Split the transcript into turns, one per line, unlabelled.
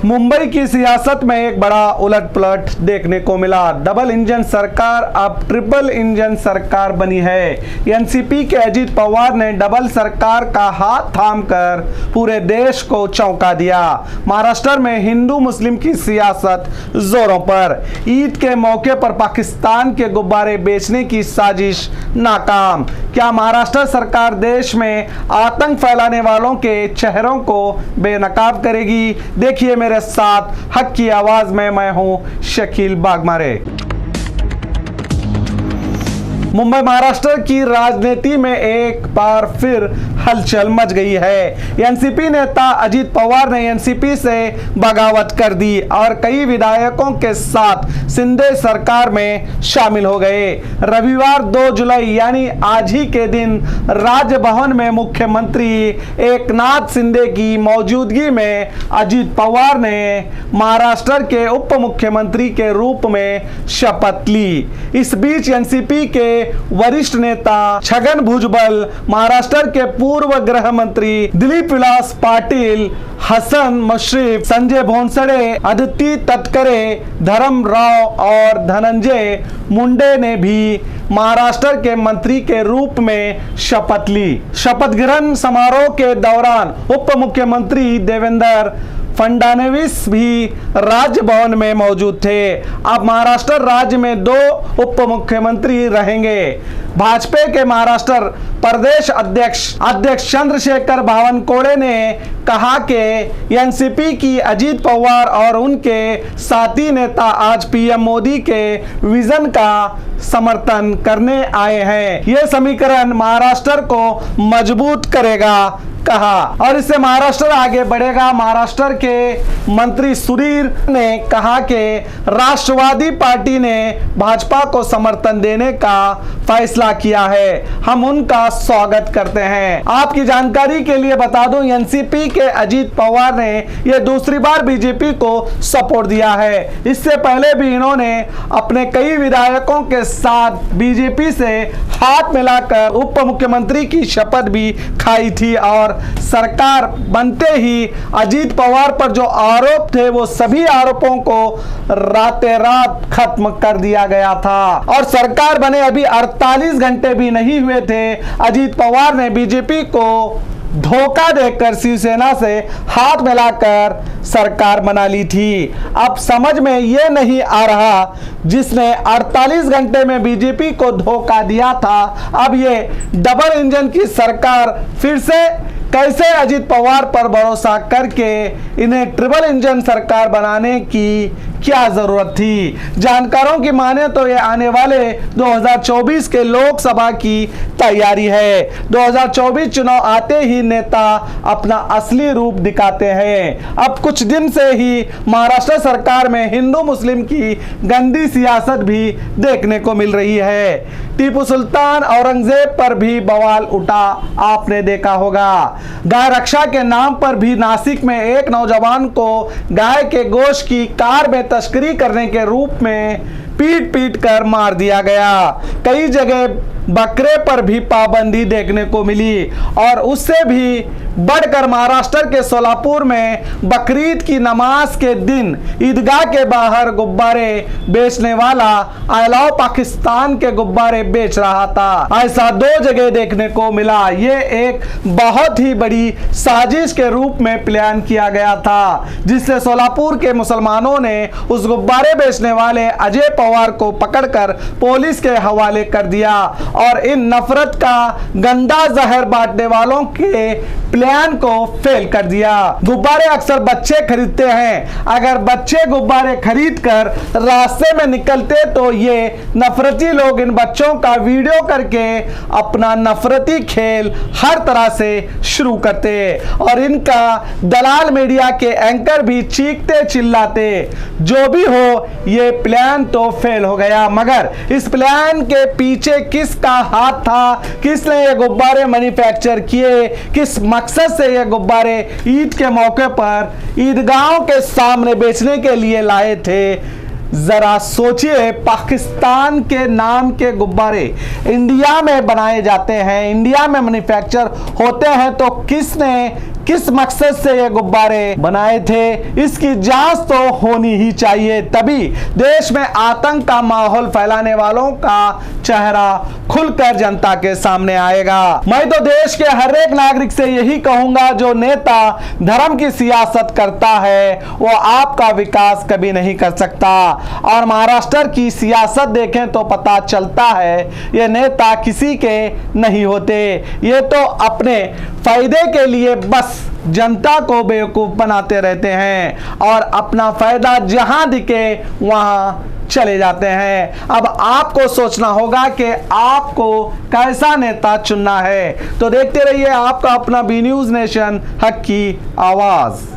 मुंबई की सियासत में एक बड़ा उलटपलट देखने को मिला। डबल इंजन सरकार अब ट्रिपल इंजन सरकार बनी है। एनसीपी के अजीत पवार ने डबल सरकार का हाथ थामकर पूरे देश को चौंका दिया। महाराष्ट्र में हिंदू मुस्लिम की सियासत जोरों पर। ईद के मौके पर पाकिस्तान के गुब्बारे बेचने की साजिश नाकाम। क्या महाराष्ट्र सरकार देश में आतंक फैलाने वालों के चेहरों को बेनकाब करेगी? देखिए मेरे साथ हक की आवाज में मैं हूं शकील बागमारे। मुंबई महाराष्ट्र की राजनीति में एक बार फिर हलचल मच गई है। एनसीपी नेता अजीत पवार ने एनसीपी से बगावत कर दी और कई विधायकों के साथ शिंदे सरकार में शामिल हो गए। रविवार 2 जुलाई यानी आज ही के दिन राजभवन में मुख्यमंत्री एकनाथ शिंदे की मौजूदगी में अजीत पवार ने महाराष्ट्र के उप मुख्यमंत्री के रूप में शपथ ली। इस बीच एनसीपी के वरिष्ठ नेता छगन भुजबल, महाराष्ट्र के पूर्व गृह मंत्री दिलीप विलास पाटिल, हसन मुश्रीफ, संजय भोंसले, अदिति तटकरे, धर्म राव और धनंजय मुंडे ने भी महाराष्ट्र के मंत्री के रूप में शपथ ली। शपथ ग्रहण समारोह के दौरान उप मुख्यमंत्री देवेंद्र फडणवीस भी राजभवन में मौजूद थे। अब महाराष्ट्र राज्य में 2 उप मुख्यमंत्री रहेंगे। भाजपा के महाराष्ट्र प्रदेश अध्यक्ष चंद्रशेखर बावनकुळे ने कहा कि एनसीपी की अजीत पवार और उनके साथी नेता आज पीएम मोदी के विजन का समर्थन करने आए हैं। यह समीकरण महाराष्ट्र को मजबूत करेगा कहा और इससे महाराष्ट्र आगे बढ़ेगा। महाराष्ट्र के मंत्री सुधीर ने कहा कि राष्ट्रवादी पार्टी ने भाजपा को समर्थन देने का फैसला किया है, हम उनका स्वागत करते हैं। आपकी जानकारी के लिए बता दूं, एनसीपी के अजीत पवार ने यह दूसरी बार बीजेपी को सपोर्ट दिया है। इससे पहले भी इन्होंने अपने कई विधायकों के साथ बीजेपी से हाथ मिलाकर उप मुख्यमंत्री की शपथ भी खाई थी और सरकार बनते ही अजीत पवार पर जो आरोप थे वो सभी आरोपों को राते रात खत्म कर दिया गया था। और सरकार बने अभी 48 घंटे भी नहीं हुए थे, अजीत पवार ने बीजेपी को धोखा देकर शिवसेना से हाथ मिलाकर सरकार बना ली थी। अब समझ में ये नहीं आ रहा, जिसने 48 घंटे में बीजेपी को धोखा दिया था, अब ये डबल इंजन की सरकार फिर से कैसे अजीत पवार पर भरोसा करके इन्हें ट्रिपल इंजन सरकार बनाने की क्या जरूरत थी? जानकारों की माने तो ये आने वाले 2024 के लोकसभा की तैयारी है। 2024 चुनाव आते ही नेता अपना असली रूप दिखाते हैं। अब कुछ दिन से ही महाराष्ट्र सरकार में हिंदू मुस्लिम की गंदी सियासत भी देखने को मिल रही है। टीपू सुल्तान औरंगजेब पर भी बवाल उठा, आपने देखा होगा। गाय रक्षा के नाम पर भी नासिक में एक नौजवान को गाय के गोश्त की कार में तस्करी करने के रूप में पीट कर मार दिया गया। कई जगह बकरे पर भी पाबंदी देखने को मिली और उससे भी बढ़कर महाराष्ट्र के सोलापुर में बकरीद की नमाज के दिन ईदगाह के बाहर गुब्बारे बेचने वाला आई लव पाकिस्तान के गुब्बारे बेच रहा था। ऐसा 2 जगह देखने को मिला। ये एक बहुत ही बड़ी साजिश के रूप में प्लान किया गया था, जिससे सोलापुर के मुसलमानों ने उस गुब्बारे बेचने वाले अजय पवार को पकड़कर पुलिस के हवाले कर दिया और इन नफरत का गंदा जहर बांटने वालों के प्लान को फेल कर दिया। गुब्बारे अक्सर बच्चे खरीदते हैं, अगर बच्चे गुब्बारे खरीदकर रास्ते में निकलते तो ये नफरती लोग इन बच्चों का वीडियो करके अपना नफरती खेल हर तरह से शुरू करते और इनका दलाल मीडिया के एंकर भी चीखते चिल्लाते। जो भी हो, ये प्लान तो फेल हो गया, मगर इस प्लान के पीछे किसका हाथ था? किसने ये गुब्बारे मैन्युफैक्चर किए? किस मकसद से ये गुब्बारे ईद के मौके पर ईदगाहों के सामने बेचने के लिए लाए थे? जरा सोचिए, पाकिस्तान के नाम के गुब्बारे इंडिया में बनाए जाते हैं, इंडिया में मैन्युफैक्चर होते हैं, तो किसने किस मकसद से ये गुब्बारे बनाए थे, इसकी जांच तो होनी ही चाहिए। तभी देश में आतंक का माहौल फैलाने वालों का चेहरा खुलकर जनता के सामने आएगा। मैं तो देश के हर एक नागरिक से यही कहूंगा, जो नेता धर्म की सियासत करता है वो आपका विकास कभी नहीं कर सकता। और महाराष्ट्र की सियासत देखें तो पता चलता है ये नेता किसी के नहीं होते, ये तो अपने फायदे के लिए बस जनता को बेवकूफ बनाते रहते हैं और अपना फायदा जहां दिखे वहां चले जाते हैं। अब आपको सोचना होगा कि आपको कैसा नेता चुनना है। तो देखते रहिए आपका अपना बी न्यूज़ नेशन, हक की आवाज़।